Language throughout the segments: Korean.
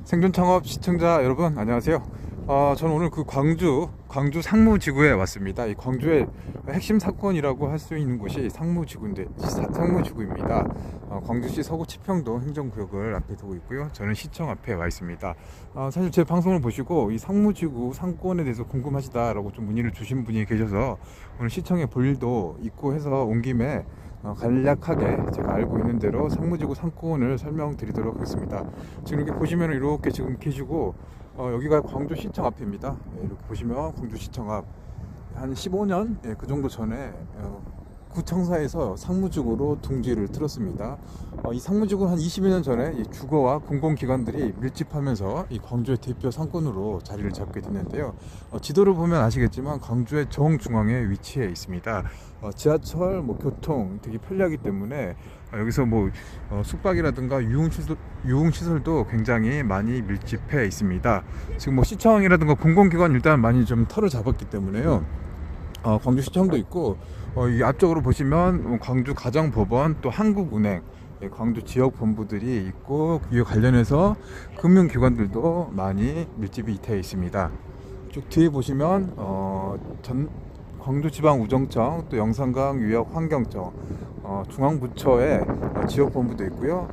생존 창업 시청자 여러분 안녕하세요. 저는 오늘 그 광주 상무지구에 왔습니다. 이 광주의 핵심 사건이라고 할 수 있는 곳이 상무지구입니다. 광주시 서구 치평동 행정구역을 앞에 두고 있고요. 저는 시청 앞에 와 있습니다. 사실 제 방송을 보시고 이 상무지구 상권에 대해서 궁금하시다라고 좀 문의를 주신 분이 계셔서 오늘 시청에 볼 일도 있고 해서 온 김에 간략하게 제가 알고 있는 대로 상무지구 상권을 설명드리도록 하겠습니다. 지금 이렇게 보시면 이렇게 지금 계시고 여기가 광주시청 앞입니다. 이렇게 보시면 광주시청 앞 한 15년 그 정도 전에 구청사에서 상무지구로 둥지를 틀었습니다. 이 상무지구는 한 20여 년 전에 이 주거와 공공기관들이 밀집하면서 이 광주의 대표 상권으로 자리를 잡게 됐는데요. 지도를 보면 아시겠지만 광주의 정중앙에 위치해 있습니다. 지하철, 교통 되게 편리하기 때문에 여기서 숙박이라든가 유흥시설도 굉장히 많이 밀집해 있습니다. 지금 시청이라든가 공공기관 일단 많이 좀 털을 잡았기 때문에요. 광주시청도 있고 이 앞쪽으로 보시면 광주 가정법원 또 한국은행 광주 지역 본부들이 있고 이에 관련해서 금융기관들도 많이 밀집이 되어 있습니다. 쭉 뒤에 보시면 광주지방우정청 또 영산강유역환경청 중앙부처의 지역본부도 있고요.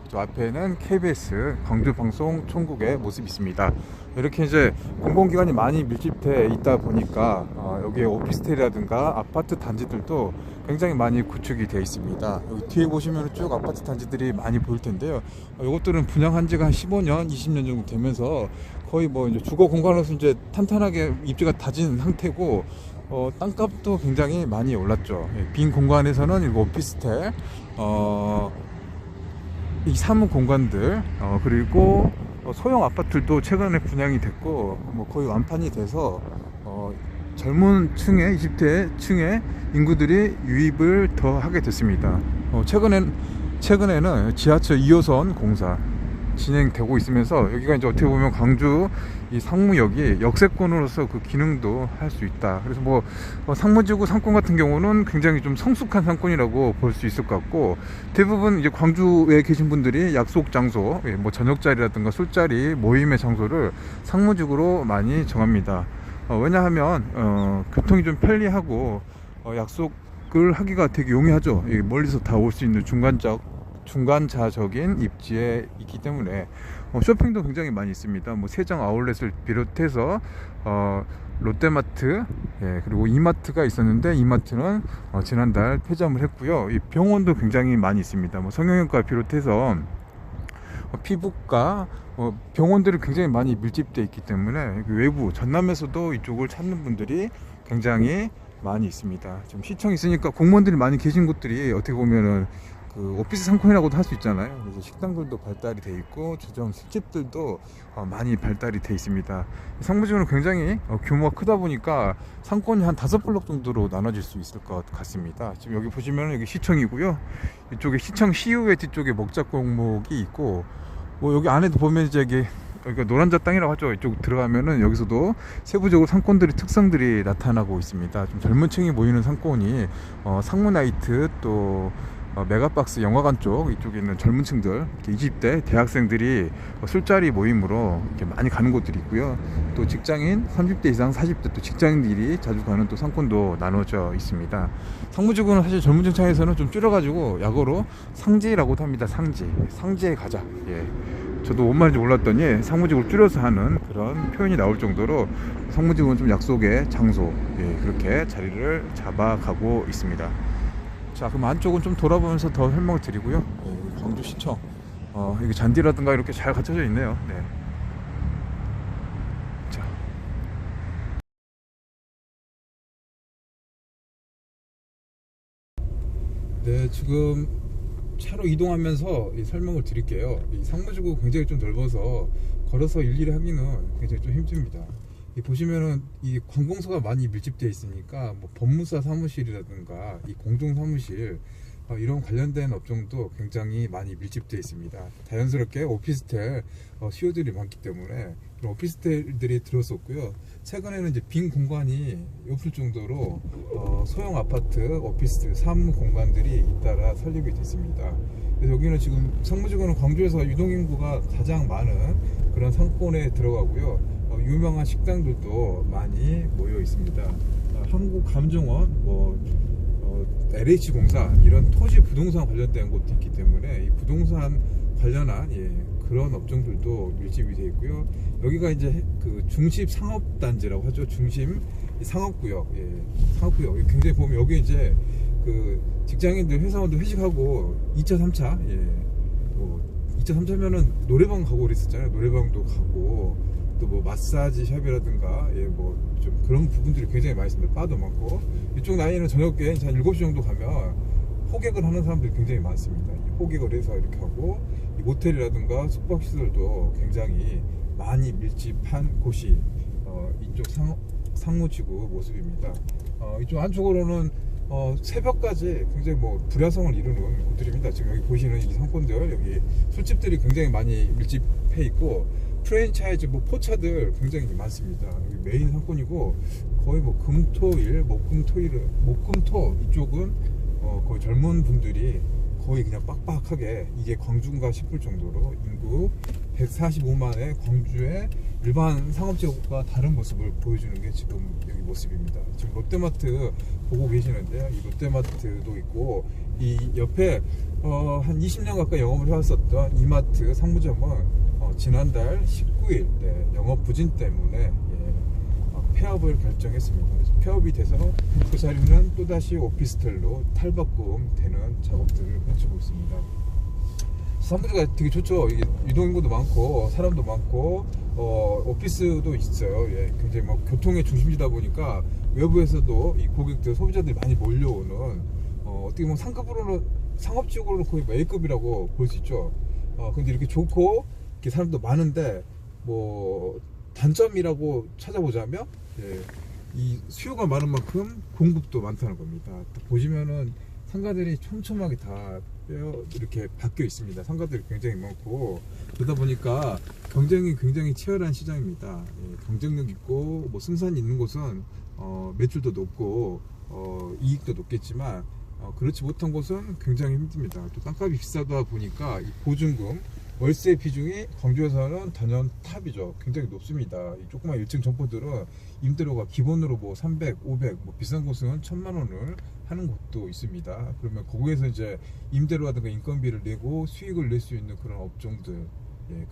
저 앞에는 KBS 광주방송총국의 모습이 있습니다. 이렇게 이제 공공기관이 많이 밀집되어 있다 보니까 여기에 오피스텔이라든가 아파트 단지들도 굉장히 많이 구축이 되어 있습니다. 여기 뒤에 보시면 쭉 아파트 단지들이 많이 보일 텐데요. 이것들은 분양한 지가 한 15년, 20년 정도 되면서 거의 이제 주거 공간으로서 이제 탄탄하게 입지가 다진 상태고 땅값도 굉장히 많이 올랐죠. 빈 공간에서는 이거 오피스텔, 이 사무 공간들, 그리고 소형 아파트들도 최근에 분양이 됐고 거의 완판이 돼서 젊은 층의 20대 층의 인구들이 유입을 더 하게 됐습니다. 최근에는 지하철 2호선 공사 진행되고 있으면서 여기가 이제 어떻게 보면 광주 이 상무역이 역세권으로서 그 기능도 할 수 있다. 그래서 상무지구 상권 같은 경우는 굉장히 좀 성숙한 상권이라고 볼 수 있을 것 같고, 대부분 이제 광주에 계신 분들이 약속 장소, 저녁 자리라든가 술자리 모임의 장소를 상무지구로 많이 정합니다. 왜냐하면 교통이 좀 편리하고 약속을 하기가 되게 용이하죠. 멀리서 다 올 수 있는 중간자적인 입지에 있기 때문에 쇼핑도 굉장히 많이 있습니다. 세정 아울렛을 비롯해서 롯데마트, 그리고 이마트가 있었는데 이마트는 지난달 폐점을 했고요. 이 병원도 굉장히 많이 있습니다. 성형외과 비롯해서 피부과 병원들이 굉장히 많이 밀집되어 있기 때문에 외부 전남에서도 이쪽을 찾는 분들이 굉장히 많이 있습니다. 지금 시청이 있으니까 공무원들이 많이 계신 곳들이 어떻게 보면은 그 오피스 상권이라고도 할 수 있잖아요. 그래서 식당들도 발달이 돼 있고 주점 술집들도 많이 발달이 돼 있습니다. 상무지구는 굉장히 규모가 크다 보니까 상권이 한 5블록 정도로 나눠질 수 있을 것 같습니다. 지금 여기 보시면 여기 시청이고요. 이쪽에 시청 시의회 뒤쪽에 먹자 골목이 있고 여기 안에도 보면 이제 여기가 노란자 땅이라고 하죠. 이쪽 들어가면은 여기서도 세부적으로 상권들의 특성들이 나타나고 있습니다. 좀 젊은 층이 모이는 상권이 상무나이트 또 메가박스 영화관 쪽 이쪽에 있는 젊은 층들 20대 대학생들이 술자리 모임으로 이렇게 많이 가는 곳들이 있고요. 또 직장인 30대 이상 40대 또 직장인들이 자주 가는 또 상권도 나눠져 있습니다. 상무지구는 사실 젊은 층 차에서는 좀 줄여가지고 약어로 상지라고도 합니다. 상지에 가자. 저도 뭔 말인지 몰랐더니 상무지구를 줄여서 하는 그런 표현이 나올 정도로 상무지구는 좀 약속의 장소, 그렇게 자리를 잡아가고 있습니다. 자, 그럼 안쪽은 좀 돌아보면서 더 설명을 드리고요. 광주시청 이게 잔디라든가 이렇게 잘 갖춰져 있네요. 자, 지금 차로 이동하면서 설명을 드릴게요. 이 상무지구 굉장히 좀 넓어서 걸어서 일일이 하기는 굉장히 좀 힘듭니다. 보시면은 이 관공서가 많이 밀집되어 있으니까 법무사 사무실이라든가 이 공중사무실 이런 관련된 업종도 굉장히 많이 밀집되어 있습니다. 자연스럽게 오피스텔 수요들이 많기 때문에 그런 오피스텔들이 들어섰고요. 최근에는 이제 빈 공간이 없을 정도로 소형 아파트, 오피스, 사무 공간들이 잇따라 설립이 됐습니다. 그래서 여기는 지금 상무지구는 광주에서 유동인구가 가장 많은 그런 상권에 들어가고요. 유명한 식당들도 많이 모여 있습니다. 한국감정원, LH공사 이런 토지 부동산 관련된 곳도 있기 때문에 이 부동산 관련한 그런 업종들도 밀집이 되어 있고요. 여기가 이제 그 중심 상업단지라고 하죠. 중심 상업구역, 상업구역. 굉장히 보면 여기 이제 그 직장인들, 회사원들 회식하고 2차, 3차, 2차, 3차면은 노래방 가고 그랬었잖아요. 노래방도 가고 또 뭐 마사지 샵이라든가 좀 그런 부분들이 굉장히 많이 있습니다. 바도 많고 이쪽 라인은 저녁에 한 7시 정도 가면 호객을 하는 사람들이 굉장히 많습니다. 호객을 해서 이렇게 하고 이 모텔이라든가 숙박시설도 굉장히 많이 밀집한 곳이 이쪽 상무지구 모습입니다. 이쪽 안쪽으로는 새벽까지 굉장히 불야성을 이루는 곳들입니다. 지금 여기 보시는 이 상권들, 여기 술집들이 굉장히 많이 밀집해 있고 프랜차이즈 포차들 굉장히 많습니다. 여기 메인 상권이고 거의 금토일, 목금토 이쪽은 거의 젊은 분들이 거의 그냥 빡빡하게 이게 광주인가 싶을 정도로 인구 145만의 광주의 일반 상업지역과 다른 모습을 보여주는 게 지금 여기 모습입니다. 지금 롯데마트 보고 계시는데요. 이 롯데마트도 있고 이 옆에 한 20년 가까이 영업을 해왔었던 이마트 상무점은 지난달 19일 영업 부진 때문에 폐업을 결정했습니다. 그래서 폐업이 돼서 그 자리는 또다시 오피스텔로 탈바꿈 되는 작업들을 펼치고 있습니다. 상무지가 되게 좋죠. 이게 유동인구도 많고 사람도 많고 오피스도 있어요. 굉장히 교통의 중심지다 보니까 외부에서도 이 고객들, 소비자들이 많이 몰려오는 어떻게 보면 상급으로는, 상업지역으로는 거의 A급이라고 볼 수 있죠. 근데 이렇게 좋고 이렇게 사람도 많은데 단점이라고 찾아보자면 이 수요가 많은 만큼 공급도 많다는 겁니다. 보시면은 상가들이 촘촘하게 다 이렇게 바뀌어 있습니다. 상가들이 굉장히 많고 그러다 보니까 경쟁이 굉장히 치열한 시장입니다. 경쟁력 있고 승산이 있는 곳은 매출도 높고 이익도 높겠지만 그렇지 못한 곳은 굉장히 힘듭니다. 또 땅값이 비싸다 보니까 이 보증금, 월세 비중이 광주에서는 단연 탑이죠. 굉장히 높습니다. 이 조그만 1층 점포들은 임대료가 기본으로 300, 500, 비싼 곳은 1000만 원을 하는 곳도 있습니다. 그러면 거기에서 이제 임대료라든가 인건비를 내고 수익을 낼 수 있는 그런 업종들,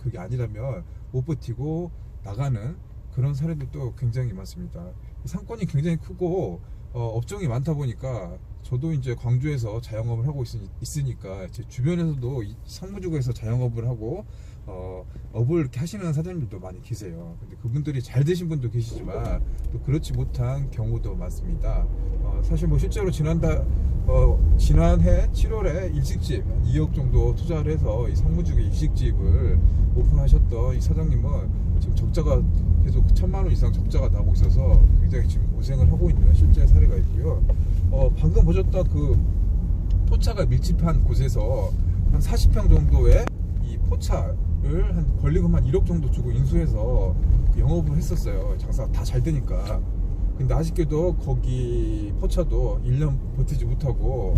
그게 아니라면 못 버티고 나가는 그런 사례들도 굉장히 많습니다. 상권이 굉장히 크고 업종이 많다 보니까 저도 이제 광주에서 자영업을 하고 있으니까 제 주변에서도 이 상무지구에서 자영업을 하고 업을 이렇게 하시는 사장님들도 많이 계세요. 근데 그분들이 잘 되신 분도 계시지만 또 그렇지 못한 경우도 많습니다. 사실 실제로 지난해 7월에 일식집 2억 정도 투자를 해서 이 상무지구 일식집을 오픈하셨던 이 사장님은 지금 적자가 계속 1000만 원 이상 적자가 나고 있어서 굉장히 지금 고생을 하고 있는 실제 사례가 있고요. 방금 보셨던 그 포차가 밀집한 곳에서 한 40평 정도의 이 포차를 권리금 한 1억 정도 주고 인수해서 영업을 했었어요. 장사가 다 잘 되니까. 근데 아쉽게도 거기 포차도 1년 버티지 못하고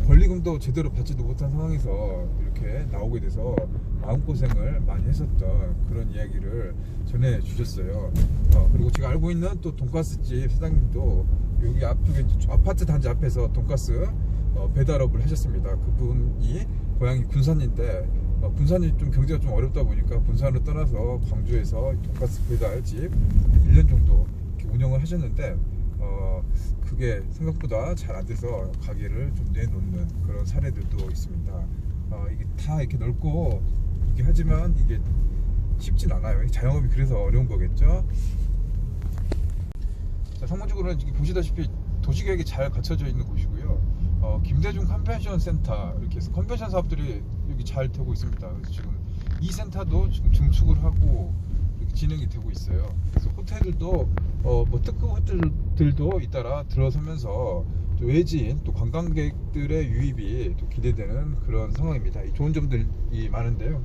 권리금도 제대로 받지도 못한 상황에서 이렇게 나오게 돼서 마음고생을 많이 했었던 그런 이야기를 전해 주셨어요. 그리고 제가 알고 있는 또 돈가스집 사장님도 여기 앞쪽에 아파트 단지 앞에서 돈가스 배달업을 하셨습니다. 그분이 고향이 군산인데 군산이 좀 경제가 좀 어렵다 보니까 군산을 떠나서 광주에서 돈가스 배달집 1년 정도 운영을 하셨는데 그게 생각보다 잘 안 돼서 가게를 좀 내놓는 그런 사례들도 있습니다. 이게 다 이렇게 넓고 이게 하지만 이게 쉽진 않아요. 자영업이 그래서 어려운 거겠죠. 자, 상무지구는 보시다시피 도시계획이 잘 갖춰져 있는 곳이고요. 김대중 컨벤션 센터 이렇게 해서 컨벤션 사업들이 여기 잘 되고 있습니다. 그래서 지금 이 센터도 지금 증축을 하고 이렇게 진행이 되고 있어요. 그래서 호텔들도 특급 호텔들도 잇따라 들어서면서 좀 또 외지인 또 관광객들의 유입이 또 기대되는 그런 상황입니다. 이 좋은 점들이 많은데요.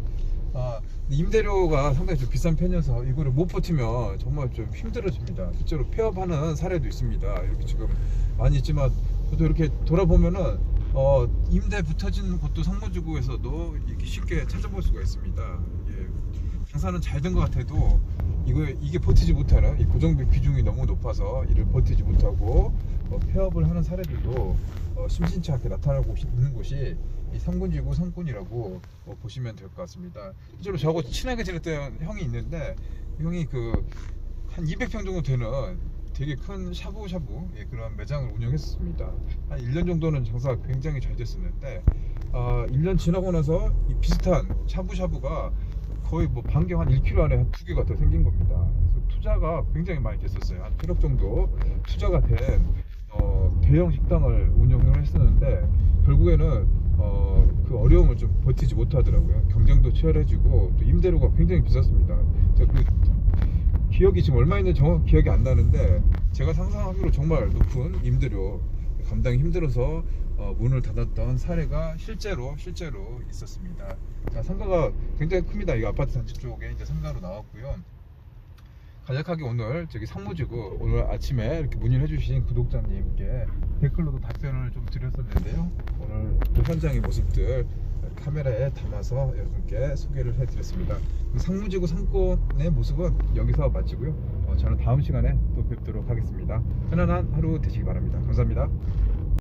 임대료가 상당히 좀 비싼 편이어서 이거를 못 버티면 정말 좀 힘들어집니다. 실제로 폐업하는 사례도 있습니다. 이렇게 지금 많이 있지만 저도 이렇게 돌아보면은 임대 붙어진 곳도 상무지구에서도 이렇게 쉽게 찾아볼 수가 있습니다. 장사는 잘 된 것 같아도 이게 버티지 못하는 이 고정비 비중이 너무 높아서 이를 버티지 못하고 폐업을 하는 사례들도 심심치 않게 나타나고 있는 곳이 이 상군지구 상군이라고 보시면 될 것 같습니다. 실제로 저하고 친하게 지냈던 형이 있는데 형이 한 200평 정도 되는 되게 큰 샤브샤브 그런 매장을 운영했었습니다. 한 1년 정도는 장사가 굉장히 잘 됐었는데 1년 지나고 나서 이 비슷한 샤브샤브가 거의 뭐 반경 한 1km 안에 한 2개가 더 생긴 겁니다. 그래서 투자가 굉장히 많이 됐었어요. 한 1억 정도 투자가 된 대형 식당을 운영을 했었는데 결국에는 그 어려움을 좀 버티지 못하더라고요. 경쟁도 치열해지고 또 임대료가 굉장히 비쌌습니다. 제가 기억이 지금 얼마 있는지 정확히 기억이 안 나는데 제가 상상하기로 정말 높은 임대료 감당이 힘들어서 문을 닫았던 사례가 실제로 있었습니다. 자, 상가가 굉장히 큽니다. 이 아파트 단지 쪽에 이제 상가로 나왔고요. 간략하게 오늘 저기 상무지구 오늘 아침에 이렇게 문의를 해주신 구독자님께 댓글로도 답변을 좀 드렸었는데요. 오늘 그 현장의 모습들 카메라에 담아서 여러분께 소개를 해드렸습니다. 상무지구 상권의 모습은 여기서 마치고요. 저는 다음 시간에 또 뵙도록 하겠습니다. 편안한 하루 되시기 바랍니다. 감사합니다.